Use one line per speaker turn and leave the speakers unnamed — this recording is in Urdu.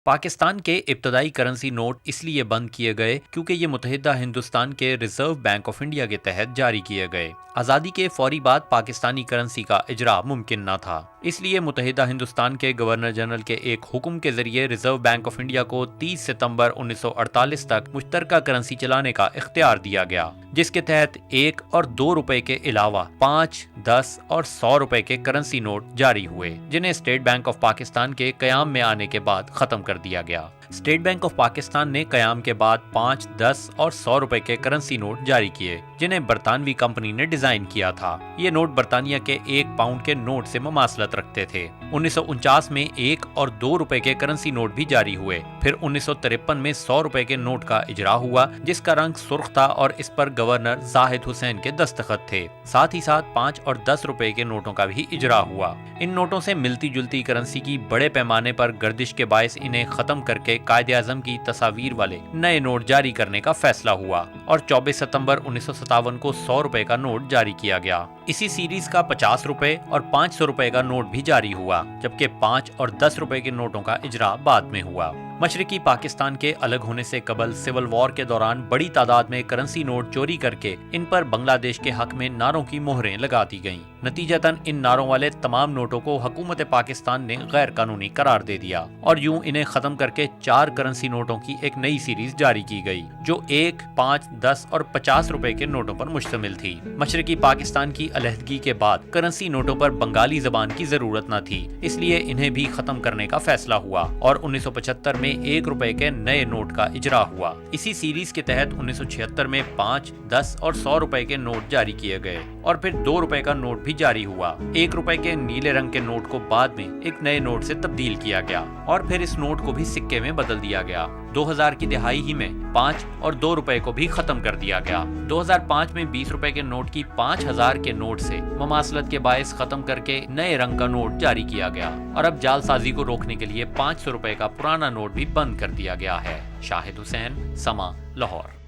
پاکستان کے ابتدائی کرنسی نوٹ اس لیے بند کیے گئے کیونکہ یہ متحدہ ہندوستان کے ریزرو بینک آف انڈیا کے تحت جاری کیے گئے۔ آزادی کے فوری بعد پاکستانی کرنسی کا اجرا ممکن نہ تھا، اس لیے متحدہ ہندوستان کے گورنر جنرل کے ایک حکم کے ذریعے ریزرو بینک آف انڈیا کو 30 ستمبر 1948 تک مشترکہ کرنسی چلانے کا اختیار دیا گیا، جس کے تحت 1 اور 2 روپے کے علاوہ 5، 10 اور 100 روپے کے کرنسی نوٹ جاری ہوئے، جنہیں اسٹیٹ بینک آف پاکستان کے قیام میں آنے کے بعد ختم کر دیا گیا۔ اسٹیٹ بینک آف پاکستان نے قیام کے بعد 5، 10 اور 100 روپے کے کرنسی نوٹ جاری کیے، جنہیں برطانوی کمپنی نے ڈیزائن کیا تھا۔ یہ نوٹ برطانیہ کے 1 پاؤنڈ کے نوٹ سے مماثلت رکھتے تھے۔ 1949 میں 1 اور 2 روپے کے کرنسی نوٹ بھی جاری ہوئے۔ پھر 1953 میں 100 روپے کے نوٹ کا اجرا ہوا، جس کا رنگ سرخ تھا اور اس پر گورنر زاہد حسین کے دستخط تھے۔ ساتھ ہی ساتھ 5 اور 10 روپے کے نوٹوں کا بھی اجرا ہوا۔ ان نوٹوں سے ملتی جلتی کرنسی کی بڑے پیمانے پر گردش کے باعث انہیں ختم کر کے قائد اعظم کی تصاویر والے نئے نوٹ جاری کرنے کا فیصلہ ہوا اور 24 ستمبر 1957 کو 100 روپے کا نوٹ جاری کیا گیا۔ اسی سیریز کا 50 روپے اور 500 روپے کا نوٹ بھی جاری ہوا، جبکہ 5 اور 10 روپے کے نوٹوں کا اجرا بعد میں ہوا۔ مشرقی پاکستان کے الگ ہونے سے قبل سول وار کے دوران بڑی تعداد میں کرنسی نوٹ چوری کر کے ان پر بنگلہ دیش کے حق میں نعروں کی مہریں لگا دی گئیں۔ نتیجتاً ان نعروں والے تمام نوٹوں کو حکومت پاکستان نے غیر قانونی قرار دے دیا اور یوں انہیں ختم کر کے 4 کرنسی نوٹوں کی ایک نئی سیریز جاری کی گئی، جو 1، 5، 10 اور 50 روپے کے نوٹوں پر مشتمل تھی۔ مشرقی پاکستان کی علیحدگی کے بعد کرنسی نوٹوں پر بنگالی زبان کی ضرورت نہ تھی، اس لیے انہیں بھی ختم کرنے کا فیصلہ ہوا اور 1975 میں 1 روپے کے نئے نوٹ کا اجرا ہوا۔ اسی سیریز کے تحت 1976 میں 5، 10 اور 100 روپے کے نوٹ جاری کیے گئے اور پھر 2 روپے کا نوٹ بھی جاری ہوا۔ 1 روپے کے نیلے رنگ کے نوٹ کو بعد میں ایک نئے نوٹ سے تبدیل کیا گیا اور پھر اس نوٹ کو بھی سکے میں بدل دیا گیا۔ 2000 کی دہائی ہی میں 5 اور 2 روپے کو بھی ختم کر دیا گیا۔ 2005 میں 20 روپے کے نوٹ کی 5000 کے نوٹ سے مماثلت کے باعث ختم کر کے نئے رنگ کا نوٹ جاری کیا گیا اور اب جعل سازی کو روکنے کے لیے 500 روپے کا پرانا نوٹ بھی بند کر دیا گیا ہے۔ شاہد حسین، سما، لاہور۔